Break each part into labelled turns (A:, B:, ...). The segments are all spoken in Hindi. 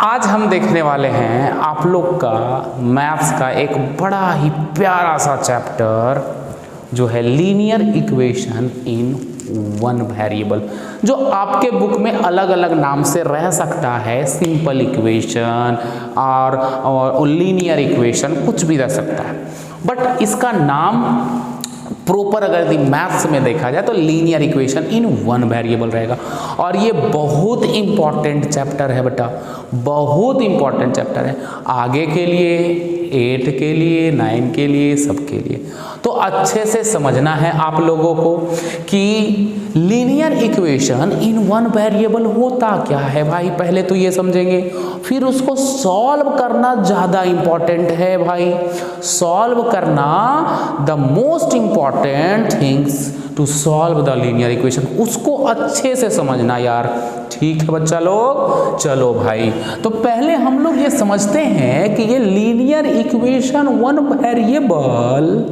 A: आज हम देखने वाले हैं आप लोग का मैथ्स का एक बड़ा ही प्यारा सा चैप्टर जो है linear equation in one variable, जो आपके बुक में अलग अलग नाम से रह सकता है। सिंपल इक्वेशन और लीनियर इक्वेशन कुछ भी रह सकता है, बट इसका नाम प्रॉपर अगर मैथ्स में देखा जाए तो linear equation in one variable रहेगा। और ये बहुत इंपॉर्टेंट चैप्टर है बेटा, बहुत इंपॉर्टेंट चैप्टर है आगे के लिए, 8 के लिए, 9 के लिए, सबके लिए। तो अच्छे से समझना है आप लोगों को कि linear equation in one variable होता क्या है भाई, पहले तो ये समझेंगे, फिर उसको सॉल्व करना ज़्यादा इंपॉर्टेंट है भाई। सॉल्व करना the most important things to solve the linear equation, उसको अच्छे से समझना यार। ठीक है बच्चा लोग, चलो भाई। तो पहले हम लोग ये समझते हैं कि ये लीनियर इक्वेशन वन वेरिएबल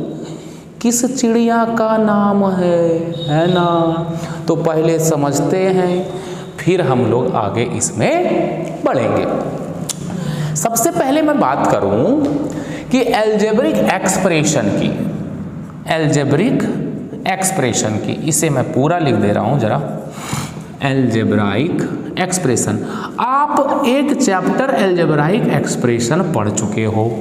A: किस चिड़िया का नाम है ना। तो पहले समझते हैं, फिर हम लोग आगे इसमें बढ़ेंगे। सबसे पहले मैं बात करूं कि अलजेब्रिक एक्सप्रेशन की, अलजेब्रिक एक्सप्रेशन की, इसे मैं पूरा लिख दे रहा हूं जरा। अलजेब्राइक एक्सप्रेशन, आप एक चैप्टर अलजेब्राइक एक्सप्रेशन पढ़ चुके हो,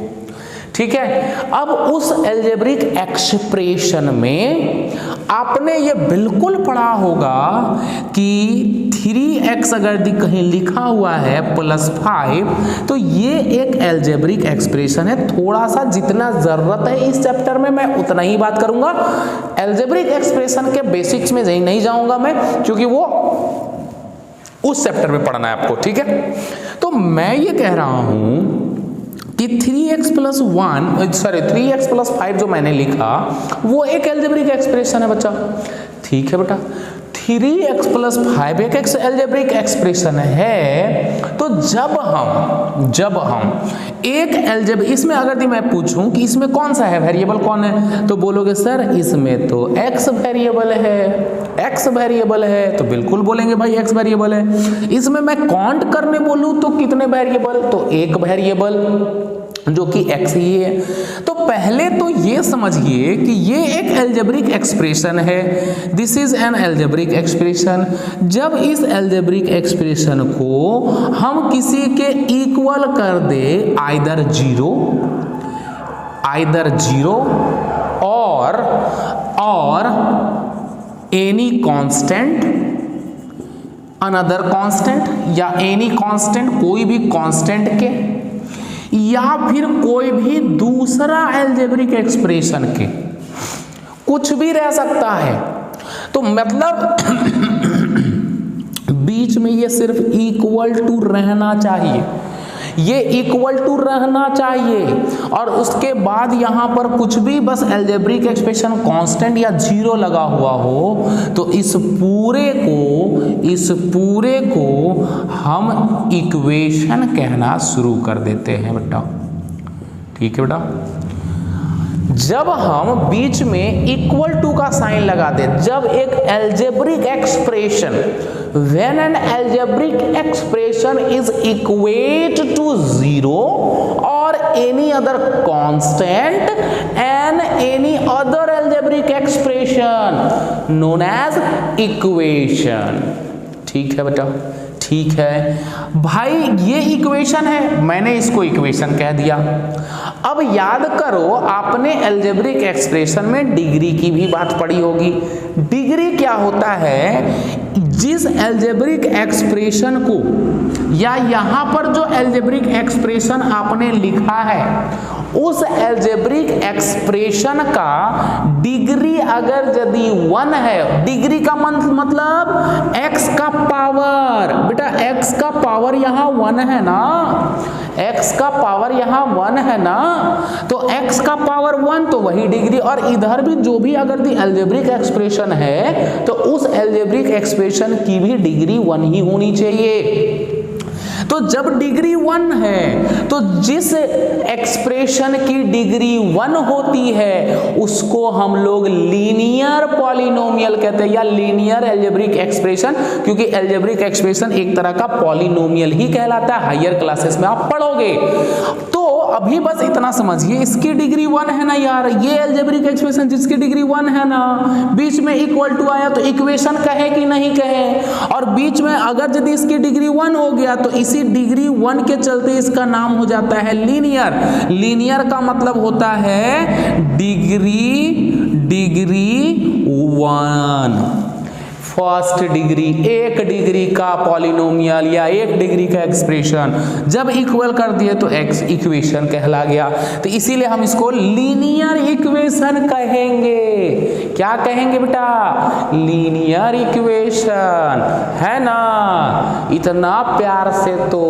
A: ठीक है। अब उस अलजेब्रिक एक्सप्रेशन में आपने ये बिल्कुल पढ़ा होगा कि 3x अगर कहीं लिखा हुआ है +5, तो ये एक अलजेब्रिक एक्सप्रेशन है। थोड़ा सा जितना जरूरत है इस चैप्टर में मैं उतना ही बात करूंगा। अलजेब्रिक एक्सप्रेशन के बेसिक्स में नहीं जाऊंगा मैं, क्योंकि वो उस चैप्टर में पढ़ना है आपको, ठीक है। तो मैं ये कह रहा हूं कि 3x + 5 जो मैंने लिखा वो एक अलजेब्रिक एक्सप्रेशन है बच्चा, ठीक है बेटा। 3x + 5 एक अलजेब्रिक एक्सप्रेशन है। तो जब हम एक अलजेब्रिक, इसमें अगर मैं पूछूं कि इसमें कौन सा है वेरिएबल, कौन है, तो बोलोगे सर इसमें तो x वेरिएबल है, तो बिल्कुल बोलेंगे भाई x वेरिएबल है। इसमें मैं काउंट करने बोलूं तो कितने वेरिएबल, तो एक वेरिएबल जो कि x ही है। तो पहले तो ये समझिए कि ये एक अलजेब्रिक एक्सप्रेशन है, this is an algebraic expression. जब इस अलजेब्रिक एक्सप्रेशन को हम किसी के इक्वल कर दे, आइदर जीरो और एनी कांस्टेंट, अनदर कांस्टेंट, या एनी कांस्टेंट, कोई भी कांस्टेंट के, या फिर कोई भी दूसरा अलजेब्रिक एक्सप्रेशन के, कुछ भी रह सकता है। तो मतलब बीच में ये सिर्फ इक्वल टू रहना चाहिए, ये इक्वल टू रहना चाहिए। और उसके बाद यहां पर कुछ भी बस अलजेब्रिक एक्सप्रेशन कांस्टेंट या जीरो लगा हुआ हो, तो इस पूरे को हम इक्वेशन कहना शुरू कर देते हैं बेटा, ठीक है बेटा। जब हम बीच में इक्वल टू का साइन लगा दे, जब एक algebraic expression, when an algebraic expression is equate to 0 or any other constant and any other algebraic expression known as equation, ठीक है बेटा, ठीक है भाई। ये इक्वेशन है, मैंने इसको इक्वेशन कह दिया। अब याद करो, आपने अलजेब्रिक एक्सप्रेशन में डिग्री की भी बात पढ़ी होगी। डिग्री क्या होता है, जिस अलजेब्रिक एक्सप्रेशन को, या यहां पर जो अलजेब्रिक एक्सप्रेशन आपने लिखा है, उस अलजेब्रिक एक्सप्रेशन का डिग्री अगर यदि 1 है, डिग्री का मतलब x का पावर, बेटा x का पावर यहां 1 है ना, x का पावर यहां 1 है ना, तो x का पावर 1 तो वही डिग्री। और इधर भी जो भी अगर दी अलजेब्रिक एक्सप्रेशन है, तो उस अलजेब्रिक एक्सप्रेशन की भी डिग्री 1 ही होनी चाहिए। तो जब डिग्री 1 है तो जिस एक्सप्रेशन की डिग्री 1 होती है उसको हम लोग लीनियर पॉलिनोमियल कहते हैं, या लीनियर अलजेब्रिक एक्सप्रेशन, क्योंकि अलजेब्रिक एक्सप्रेशन एक तरह का पॉलिनोमियल ही कहलाता है, हायर क्लासेस में आप पढ़ोगे। तो अभी बस इतना समझिए, इसकी डिग्री 1 है ना यार, ये अलजेब्रिक एक्सप्रेशन जिसकी डिग्री 1 है ना, बीच में इक्वल टू आया तो इक्वेशन कहे कि नहीं कहे, और बीच में अगर यदि इसकी डिग्री 1 हो गया तो इसी डिग्री 1 के चलते इसका नाम हो जाता है लीनियर। लीनियर का मतलब होता है डिग्री 1, फर्स्ट डिग्री, एक डिग्री का पॉलिनोमियल या एक डिग्री का एक्सप्रेशन जब इक्वल कर दिए तो एक्स इक्वेशन कहला गया। तो इसीलिए हम इसको लीनियर इक्वेशन कहेंगे। क्या कहेंगे बेटा? लीनियर इक्वेशन, है ना? इतना प्यार से तो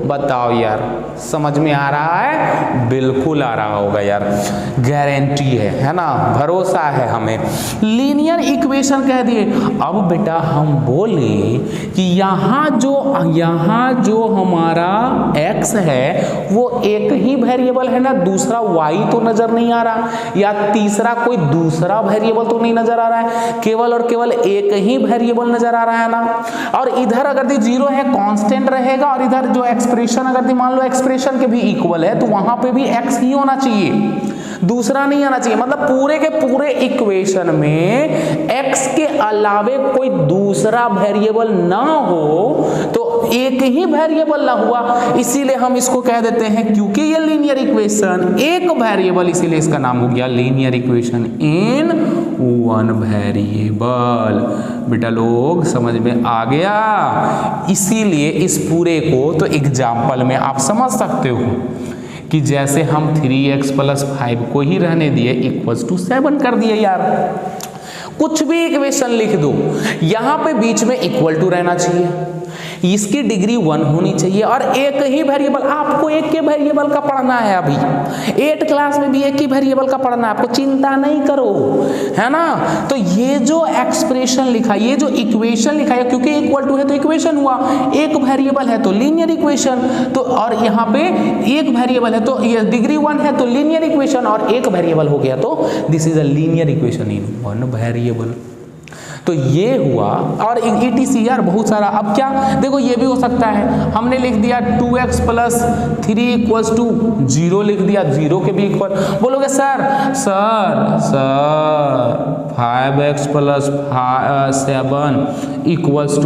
A: बताओ यार, समझ में आ रहा है? बिल्कुल आ रहा होगा यार, गारंटी है ना, भरोसा है हमें। लीनियर इक्वेशन कह दिए। अब बेटा हम बोले कि यहाँ जो हमारा x है वो एक ही वेरिएबल है ना, दूसरा y तो नजर नहीं आ रहा, या तीसरा कोई दूसरा वेरिएबल तो नहीं नजर आ रहा है, केवल और केवल एक ही वेरिएबल नजर आ रहा है ना। और इधर अगर 0 है कांस्टेंट रहेगा, और इधर जो एक्सप्रेशन अगर मान लो एक्सप्रेशन के भी इक्वल है तो वहां पे भी x ही होना चाहिए, दूसरा नहीं आना चाहिए। मतलब पूरे के पूरे इक्वेशन में x के अलावे कोई दूसरा वेरिएबल ना हो, तो एक ही वेरिएबल ना हुआ, इसीलिए हम इसको कह देते हैं, क्योंकि ये लीनियर इक्वेशन एक वेरिएबल, इसीलिए इसका नाम हो गया linear equation in one variable. बेटा लोग समझ में आ गया? इसीलिए इस पूरे को तो एग्जाम्पल में आप समझ सकते हो कि जैसे हम 3x + 5 को ही रहने दिए = 7 कर दिए यार। कुछ भी इक्वेशन लिख दो, यहां पे बीच में इक्वल टू रहना चाहिए, इसकी डिग्री 1 होनी चाहिए, और एक ही वेरिएबल, आपको एक के वेरिएबल का पढ़ना है। अभी 8 क्लास में भी एक ही वेरिएबल का पढ़ना है, आपको चिंता नहीं करो, है ना। तो ये जो एक्सप्रेशन लिखा, ये जो इक्वेशन लिखा है, क्योंकि इक्वल टू है तो इक्वेशन हुआ, एक वेरिएबल है तो लीनियर इक्वेशन, तो और यहाँ पे एक वेरिएबल है तो ये डिग्री 1 है तो लीनियर इक्वेशन, और एक वेरिएबल हो गया तो this is a linear equation in one variable. तो ये हुआ, और ETC यार बहुत सारा। अब क्या देखो, ये भी हो सकता है, हमने लिख दिया 2x + 3 = 0 लिख दिया, 0 के भी इक्वल। बोलोगे सर 5x + 7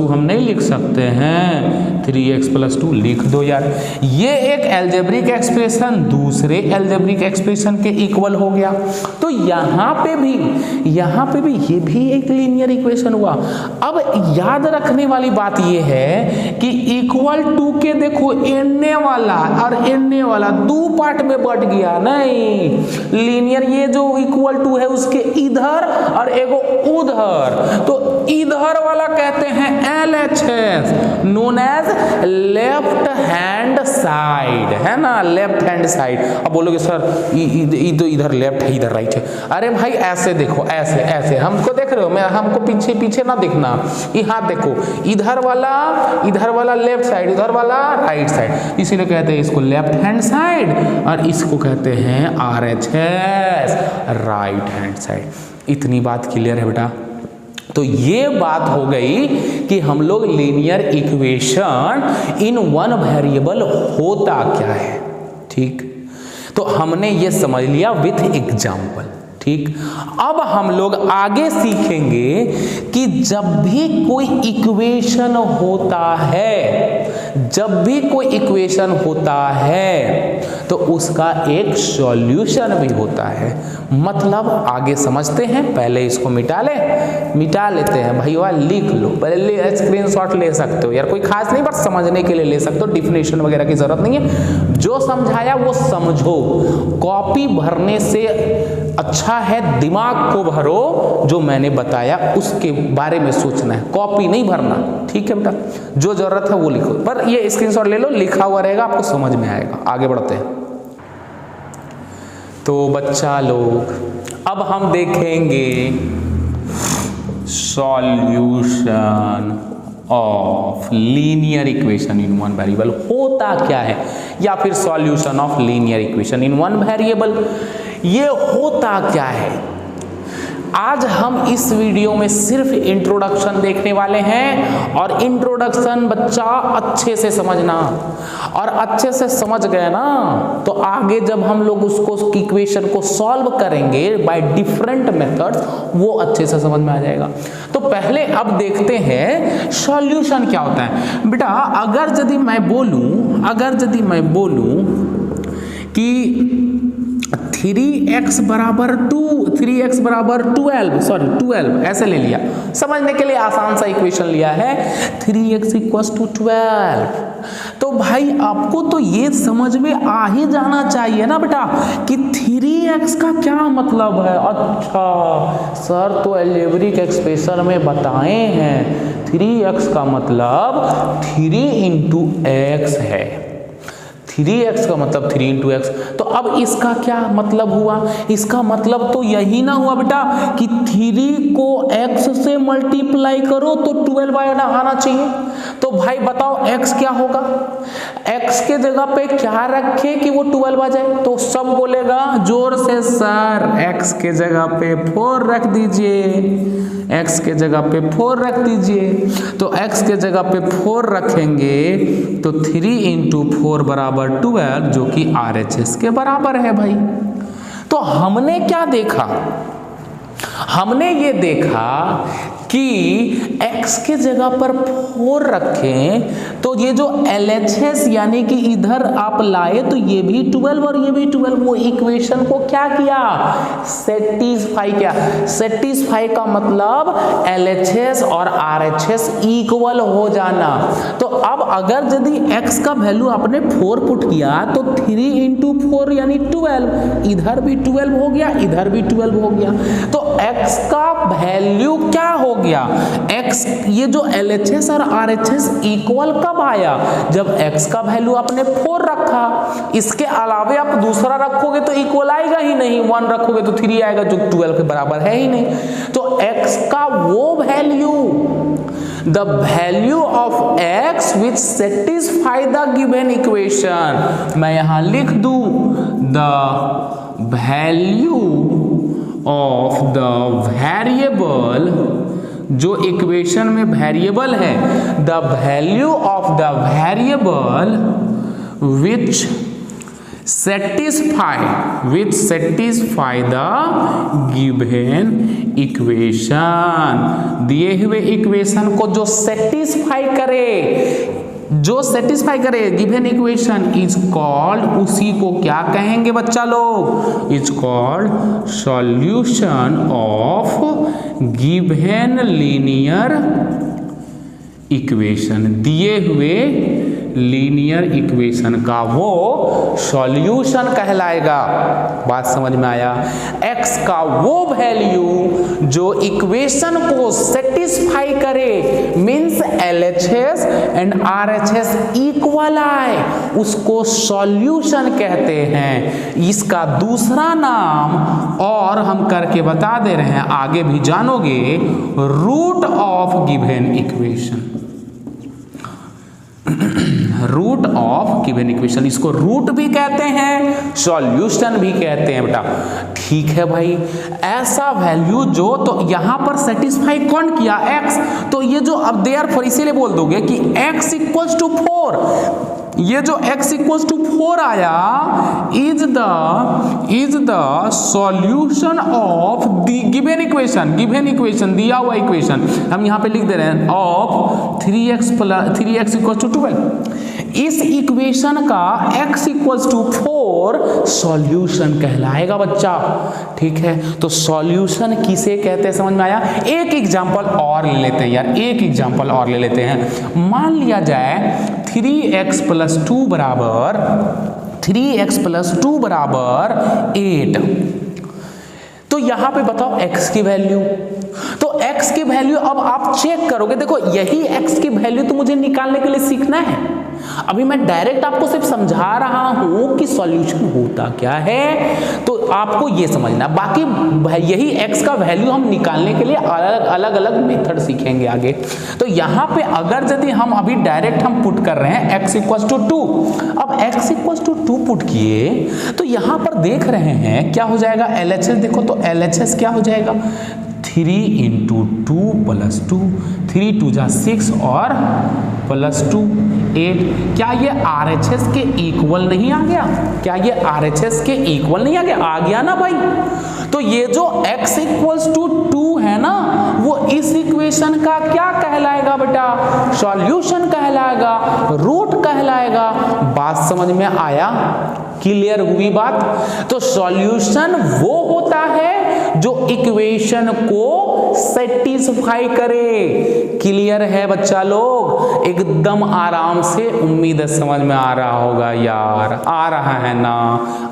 A: = हम नहीं लिख सकते हैं, 3x + 2 लिख दो यार। ये एक अलजेब्रिक एक्सप्रेशन दूसरे अलजेब्रिक एक्सप्रेशन के इक्वल हो गया। तो यहाँ पे भी ये भी एक लीनियर इक्वेशन हुआ। अब याद रखने वाली बात ये है कि = के देखो एने वाला और एने वाला 2 पार्ट में बट गया, नहीं लीनियर। ये जो = है उसके इधर और एगो उधर, तो इधर वाला कहते हैं LHS, known as left hand side, है ना, लेफ्ट हैंड साइड। अब बोलोगे सर तो इधर लेफ्ट है इधर राइट है। अरे भाई ऐसे देखो, ऐसे हमको देख रहे हो, मैं हमको पीछे ना देखना, यहाँ देखो, इधर वाला लेफ्ट साइड, इधर वाला राइट साइड, इसीलिए कहते हैं इसको लेफ्ट हैंड साइड, और इसको कहते हैं RHS, राइट हैंड साइड। इतनी बात क्लियर है बेटा? तो ये बात हो गई कि हम लोग linear equation in one variable होता क्या है। ठीक, तो हमने ये समझ लिया विथ एग्जाम्पल। ठीक, अब हम लोग आगे सीखेंगे कि जब भी कोई इक्वेशन होता है तो उसका एक सॉल्यूशन भी होता है। मतलब आगे समझते हैं, पहले इसको मिटा लेते हैं भैया, लिख लो, पहले स्क्रीनशॉट ले सकते हो यार, कोई खास नहीं, बस समझने के लिए ले सकते हो, डिफिनेशन वगैरह की जरूरत नहीं है। जो समझाया वो समझो, कॉपी भरने से अच्छा है दिमाग को भरो, जो मैंने बताया उसके बारे में सोचना है, कॉपी नहीं भरना। ठीक है बेटा, जो जरूरत है वो लिखो, पर ये स्क्रीनशॉट ले लो, लिखा हुआ रहेगा, आपको समझ में आएगा। आगे बढ़ते हैं। तो बच्चा लोग अब हम देखेंगे solution of linear equation in one variable होता क्या है, या फिर solution of linear equation in one variable ये होता क्या है। आज हम इस वीडियो में सिर्फ इंट्रोडक्शन देखने वाले हैं, और इंट्रोडक्शन बच्चा अच्छे से समझना, और अच्छे से समझ गए ना तो आगे जब हम लोग उसको इक्वेशन को सॉल्व करेंगे बाय डिफरेंट मेथड्स वो अच्छे से समझ में आ जाएगा। तो पहले अब देखते हैं सॉल्यूशन क्या होता है। बेटा अगर यदि मैं बोलूं कि 3x बराबर 12 ऐसे ले लिया, समझने के लिए आसान सा इक्वेशन लिया है 3x = 12। तो भाई आपको तो ये समझ में आ ही जाना चाहिए ना बेटा कि 3x का क्या मतलब है। अच्छा सर तो अलजेब्रिक एक्सप्रेशन में बताए हैं 3x का मतलब 3 × x है, 3x का मतलब 3 × x। तो अब इसका क्या मतलब हुआ, इसका मतलब तो यही ना हुआ बेटा कि 3 को x से मल्टीप्लाई करो तो 12 आना चाहिए। तो भाई बताओ x क्या होगा, x के जगह पे क्या रखे कि वो 12 आ जाए। तो सब बोलेगा जोर से सर x के जगह पे 4 रख दीजिए, x के जगह पे 4 रख दीजिए। तो x के जगह पे 4 रखेंगे तो 3 × 4 बराबर 12 जो कि RHS के बराबर है भाई। तो हमने क्या देखा, हमने ये देखा कि x के जगह पर 4 रखें तो ये जो LHS यानी कि इधर आप लाए तो ये भी 12 और ये भी 12, वो इक्वेशन को क्या किया सेटिस्फाई किया। सेटिस्फाई का मतलब LHS और RHS इक्वल हो जाना। तो अब अगर यदि x का वैल्यू आपने 4 पुट किया तो 3 × 4 यानी 12, इधर भी 12 हो गया, इधर भी 12 हो गया। तो x का वैल्यू क्या हो गया, x ये जो LHS और RHS इक्वल कब आया, जब x का वैल्यू आपने 4 रखा। इसके अलावे आप दूसरा रखोगे तो इक्वल आएगा ही नहीं, 1 रखोगे तो 3 आएगा जो 12 के बराबर है ही नहीं। तो x का वो value, the value of x which satisfy the given equation, मैं यहां लिख दूं the value of the variable, जो इक्वेशन में वेरिएबल है, the value of the variable which satisfy the given equation, दिए हुए इक्वेशन को जो सेटिस्फाई करे गिवन इक्वेशन इज कॉल्ड, उसी को क्या कहेंगे बच्चा लोग, is called solution of given linear equation. दिए हुए लीनियर इक्वेशन का वो सॉल्यूशन कहलाएगा। बात समझ में आया। x का वो वैल्यू जो इक्वेशन को सेटिस्फाई करे, means LHS and RHS equal आए, उसको सॉल्यूशन कहते हैं। इसका दूसरा नाम और हम करके बता दे रहे हैं, आगे भी जानोगे, root of given equation. Root of given equation, इसको रूट भी कहते हैं, सॉल्यूशन भी कहते हैं बेटा। ठीक है भाई, ऐसा वैल्यू जो, तो यहां पर सेटिस्फाई कौन किया, x। तो ये जो अब देयरफॉर इसीलिए बोल दोगे कि x = 4, ये जो x = 4 आया is the solution of the given equation, दिया हुआ इक्वेशन हम यहां पे लिख दे रहे हैं ऑफ 3x = 12। इस इक्वेशन का x = 4 सॉल्यूशन कहलाएगा बच्चा। ठीक है, तो सॉल्यूशन किसे कहते हैं समझ में आया। एक एग्जांपल और ले लेते हैं यार, एक एग्जांपल और ले लेते हैं। मान लिया जाए 3x + 2 बराबर 8। तो यहां पे बताओ x की वैल्यू, तो x की वैल्यू अब आप चेक करोगे। देखो यही x की वैल्यू तो मुझे निकालने के लिए सीखना है, अभी मैं डायरेक्ट आपको सिर्फ समझा रहा हूं कि सॉल्यूशन होता क्या है, तो आपको ये समझना। बाकी यही x का वैल्यू हम निकालने के लिए अलग अलग मेथड सीखेंगे आगे। तो यहाँ पे अगर यदि हम अभी डायरेक्ट हम पुट कर रहे हैं x इक्वल टू 2, अब x इक्वल टू 2 पुट किए तो यहाँ पर देख रहे हैं क्या हो जाएगा LHS, देखो तो LHS क्या हो जाएगा 3 इंटू 2 प्लस 2, 3 2 जा 6 और प्लस 2 8। क्या ये RHS के इक्वल नहीं आ गया? क्या ये RHS के इक्वल नहीं आ गया? आ गया ना भाई। तो ये जो x इक्वल्स टू 2 है ना, वो इस इक्वेशन का क्या कहलाएगा बेटा? सॉल्यूशन कहलाएगा, रूट कहलाएगा। बात समझ में आया? क्लियर हुई बात? तो सॉल्यूशन वो होता है जो इक्वेशन को सेटिस्फाई करे। क्लियर है बच्चा लोग? एकदम आराम से, उम्मीद है समझ में आ रहा होगा यार। आ रहा है ना?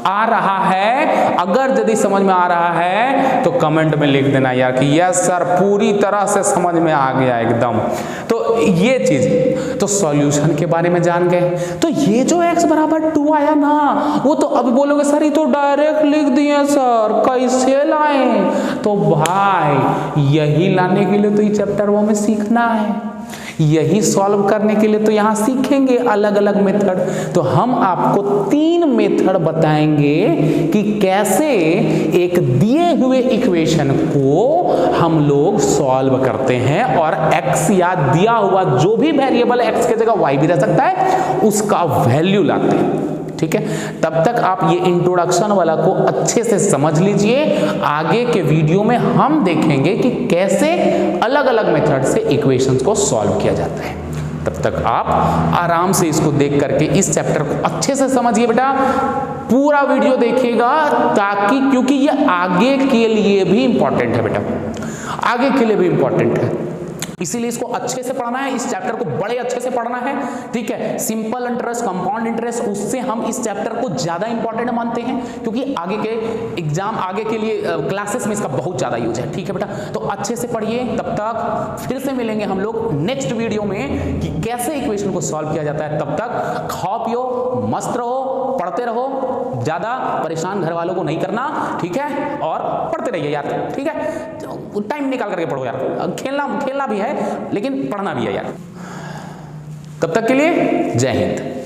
A: आ रहा है? अगर यदि समझ में आ रहा है तो कमेंट में लिख देना यार कि यस सर पूरी तरह से समझ में आ गया एकदम। तो ये चीज तो सॉल्यूशन के बारे में जान गए। तो ये जो x बराबर 2 आया ना, वो तो अभी बोलोगे सर ये तो डायरेक्ट लिख दिए सर, कैसे लाएं? तो भाई यही लाने के लिए तो ये चैप्टर वो में सीखना है, यही सॉल्व करने के लिए तो यहाँ सीखेंगे अलग अलग मेथड। तो हम आपको 3 मेथड बताएंगे कि कैसे एक दिए हुए इक्वेशन को हम लोग सॉल्व करते हैं और x या दिया हुआ जो भी वेरिएबल x के जगह y भी रह सकता है उसका वैल्यू लाते हैं। ठीक है, तब तक आप ये इंट्रोडक्शन वाला को अच्छे से समझ लीजिए। आगे के वीडियो में हम देखेंगे कि कैसे अलग अलग मेथड से इक्वेशंस को सॉल्व किया जाता है। तब तक आप आराम से इसको देख करके इस चैप्टर को अच्छे से समझिए बेटा, पूरा वीडियो देखिएगा ताकि, क्योंकि ये आगे के लिए भी इंपॉर्टेंट है बेटा, आगे के लिए भी इंपॉर्टेंट है। इसीलिए इसको अच्छे से पढ़ना है, इस चैप्टर को बड़े अच्छे से पढ़ना है। ठीक है, सिंपल इंटरेस्ट, कंपाउंड इंटरेस्ट, उससे हम इस चैप्टर को ज्यादा इंपॉर्टेंट मानते हैं क्योंकि आगे के एग्जाम, आगे के लिए क्लासेस में इसका बहुत ज्यादा यूज है। ठीक है बेटा, तो अच्छे से पढ़िए। तब तक फिर से मिलेंगे हम लोग नेक्स्ट वीडियो में कि कैसे इक्वेशन को सॉल्व किया जाता है। तब तक खाओ पियो, मस्त रहो, पढ़ते रहो, ज्यादा परेशान घर वालों को नहीं करना। ठीक है, और पढ़ते रहिए यार। ठीक है, टाइम निकाल करके पढ़ो यार, खेलना भी है लेकिन पढ़ना भी है यार। तब तक के लिए जय हिंद।